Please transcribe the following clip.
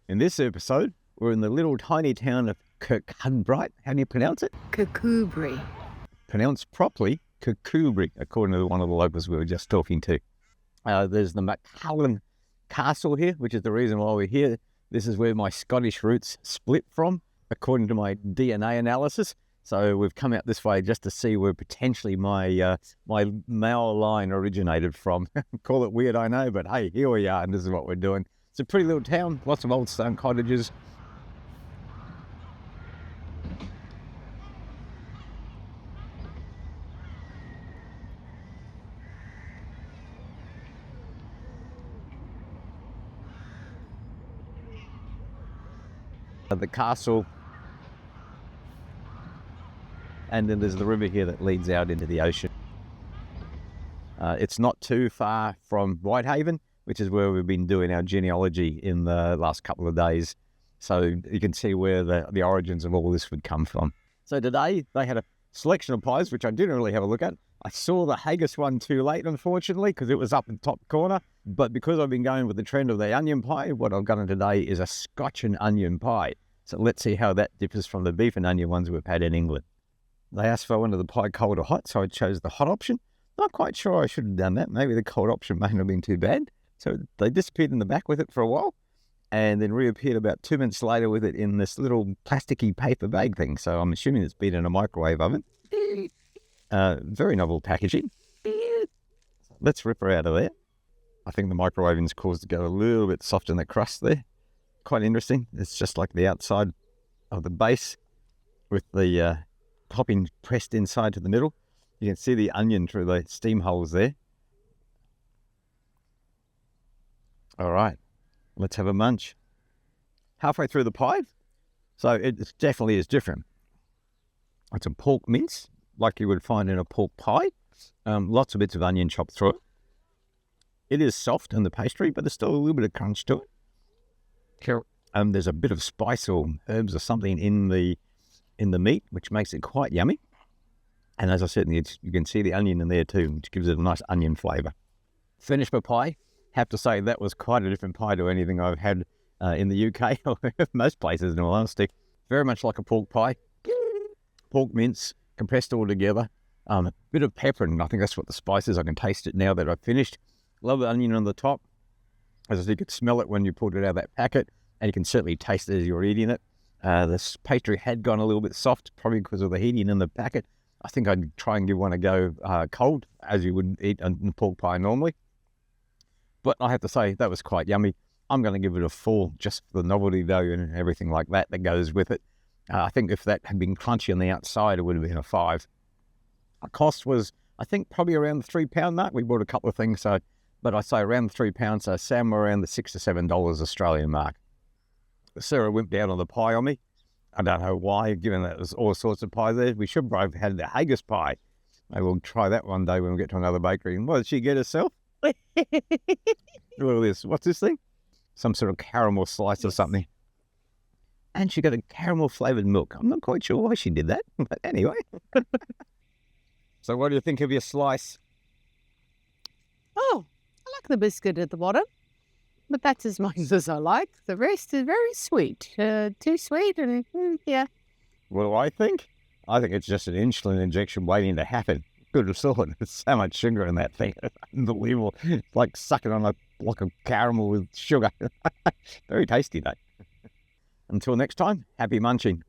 In this episode, we're in the little tiny town of Kirkcudbright. How do you pronounce it? Kirkcudbright. Pronounced properly, Kirkcudbright, according to one of the locals we were just talking to. There's the McCullen Castle here, which is the reason why we're here. This is where my Scottish roots split from, according to my DNA analysis. So we've come out this way just to see where potentially my male line originated from. Call it weird, I know, but hey, here we are, and this is what we're doing. It's a pretty little town, lots of old stone cottages. The castle, and then there's the river here that leads out into the ocean. It's not too far from Whitehaven, which is where we've been doing our genealogy in the last couple of days. So you can see where the origins of all this would come from. So today they had a selection of pies, which I didn't really have a look at. I saw the haggis one too late, unfortunately, because it was up in the top corner. But because I've been going with the trend of the onion pie, what I've gotten today is a Scotch and onion pie. So let's see how that differs from the beef and onion ones we've had in England. They asked if I wanted the pie cold or hot, so I chose the hot option. Not quite sure I should have done that. Maybe the cold option may not have been too bad. So they disappeared in the back with it for a while, and then reappeared about 2 minutes later with it in this little plasticky paper bag thing. So I'm assuming it's been in a microwave oven. Very novel packaging. Let's rip her out of there. I think the microwaving's caused it to go a little bit soft in the crust there. Quite interesting. It's just like the outside of the base with the topping pressed inside to the middle. You can see the onion through the steam holes there. All right, let's have a munch. Halfway through the pie, so it definitely is different. It's a pork mince, like you would find in a pork pie. Lots of bits of onion chopped through it. It is soft in the pastry, but there's still a little bit of crunch to it. There's a bit of spice or herbs or something in the meat, which makes it quite yummy. And as I said, you can see the onion in there too, which gives it a nice onion flavour. Finished my pie. Have to say that was quite a different pie to anything I've had in the UK or most places, in all honesty. Very much like a pork pie. Pork mince, compressed all together. A bit of pepper, and I think that's what the spice is. I can taste it now that I've finished. Love the onion on the top. As I said, you could smell it when you pulled it out of that packet, and you can certainly taste it as you're eating it. This pastry had gone a little bit soft, probably because of the heating in the packet. I think I'd try and give one a go cold, as you would eat a pork pie normally. But I have to say, that was quite yummy. I'm going to give it a 4, just for the novelty value and everything like that goes with it. I think if that had been crunchy on the outside, it would have been a 5. The cost was, I think, probably around the £3 mark. We bought a couple of things, but I say around the £3, so somewhere around the $6 to $7 Australian mark. Sarah wimped out on the pie on me. I don't know why, given that there's all sorts of pie there. We should have had the haggis pie. Maybe we'll try that one day when we get to another bakery. And what did she get herself? Look at this. What's this thing? Some sort of caramel slice or something. And she got a caramel flavoured milk. I'm not quite sure why she did that, but anyway. So what do you think of your slice? Oh, I like the biscuit at the bottom, but that's as much as I like. The rest is very sweet. Too sweet, and yeah. What do I think? I think it's just an insulin injection waiting to happen. Good have thought. There's so much sugar in that thing. Unbelievable. It's like sucking on a block of caramel with sugar. Very tasty, though. Until next time, happy munching.